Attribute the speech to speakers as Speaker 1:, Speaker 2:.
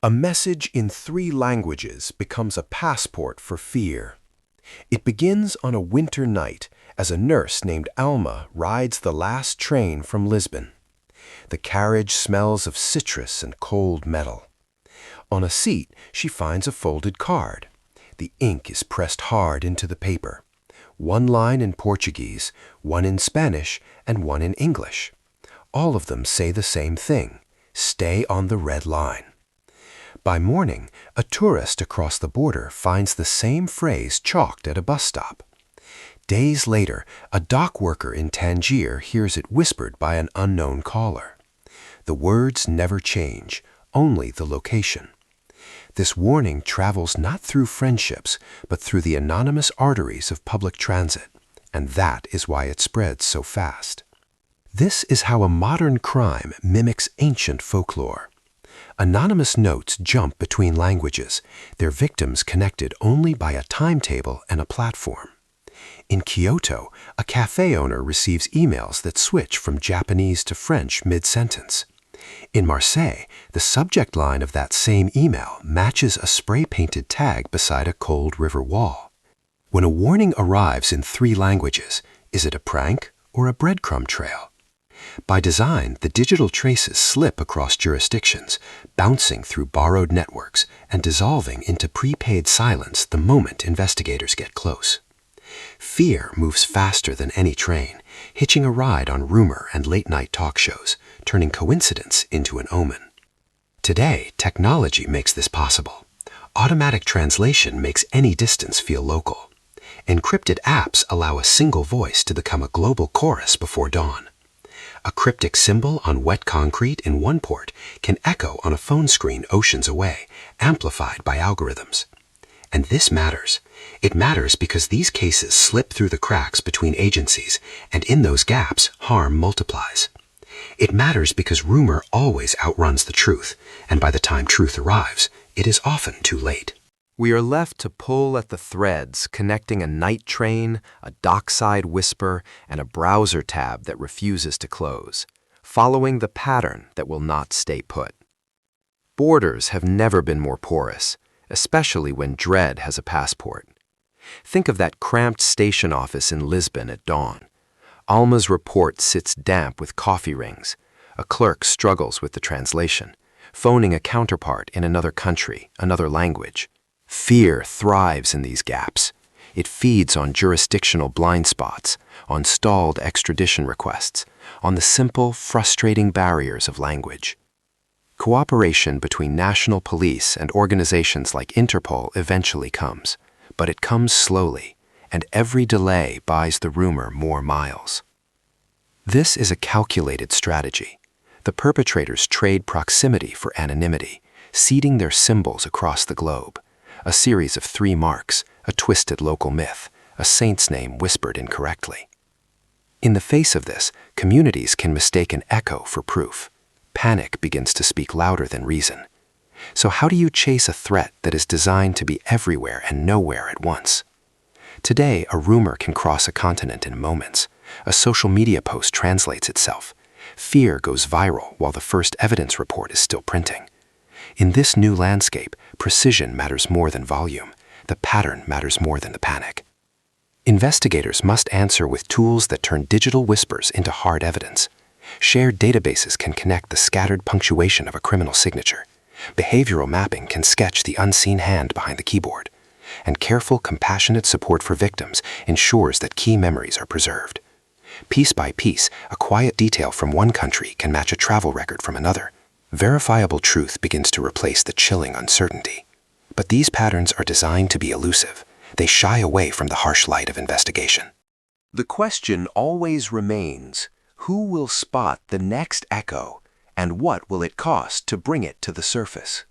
Speaker 1: A message in 3 languages becomes a passport for fear. It begins on a winter night as a nurse named Alma rides the last train from Lisbon. The carriage smells of citrus and cold metal. On a seat, she finds a folded card. The ink is pressed hard into the paper. 1 line in Portuguese, 1 in Spanish, and 1 in English. All of them say the same thing: stay on the red line. By morning, a tourist across the border finds the same phrase chalked at a bus stop. Days later, a dockworker in Tangier hears it whispered by an unknown caller. The words never change, only the location. This warning travels not through friendships, but through the anonymous arteries of public transit, and that is why it spreads so fast. This is how a modern crime mimics ancient folklore. Anonymous notes jump between languages, their victims connected only by a timetable and a platform. In Kyoto, a cafe owner receives emails that switch from Japanese to French mid-sentence. In Marseille, the subject line of that same email matches a spray-painted tag beside a cold river wall. When a warning arrives in 3 languages, is it a prank or a breadcrumb trail? By design, the digital traces slip across jurisdictions, bouncing through borrowed networks and dissolving into prepaid silence the moment investigators get close. Fear moves faster than any train, hitching a ride on rumor and late-night talk shows, turning coincidence into an omen. Today, technology makes this possible. Automatic translation makes any distance feel local. Encrypted apps allow a single voice to become a global chorus before dawn. A cryptic symbol on wet concrete in one port can echo on a phone screen oceans away, amplified by algorithms. And this matters. It matters because these cases slip through the cracks between agencies, and in those gaps, harm multiplies. It matters because rumor always outruns the truth, and by the time truth arrives, it is often too late.
Speaker 2: We are left to pull at the threads connecting a night train, a dockside whisper, and a browser tab that refuses to close, following the pattern that will not stay put. Borders have never been more porous, especially when dread has a passport. Think of that cramped station office in Lisbon at dawn. Alma's report sits damp with coffee rings. A clerk struggles with the translation, phoning a counterpart in another country, another language. Fear thrives in these gaps. It feeds on jurisdictional blind spots, on stalled extradition requests, on the simple, frustrating barriers of language. Cooperation between national police and organizations like Interpol eventually comes, but it comes slowly, and every delay buys the rumor more miles. This is a calculated strategy. The perpetrators trade proximity for anonymity, seeding their symbols across the globe. A series of 3 marks, a twisted local myth, a saint's name whispered incorrectly. In the face of this, communities can mistake an echo for proof. Panic begins to speak louder than reason. So how do you chase a threat that is designed to be everywhere and nowhere at once? Today, a rumor can cross a continent in moments. A social media post translates itself. Fear goes viral while the first evidence report is still printing. In this new landscape, precision matters more than volume. The pattern matters more than the panic. Investigators must answer with tools that turn digital whispers into hard evidence. Shared databases can connect the scattered punctuation of a criminal signature. Behavioral mapping can sketch the unseen hand behind the keyboard. And careful, compassionate support for victims ensures that key memories are preserved. Piece by piece, a quiet detail from one country can match a travel record from another. Verifiable truth begins to replace the chilling uncertainty. But these patterns are designed to be elusive. They shy away from the harsh light of investigation.
Speaker 1: The question always remains: who will spot the next echo, and what will it cost to bring it to the surface?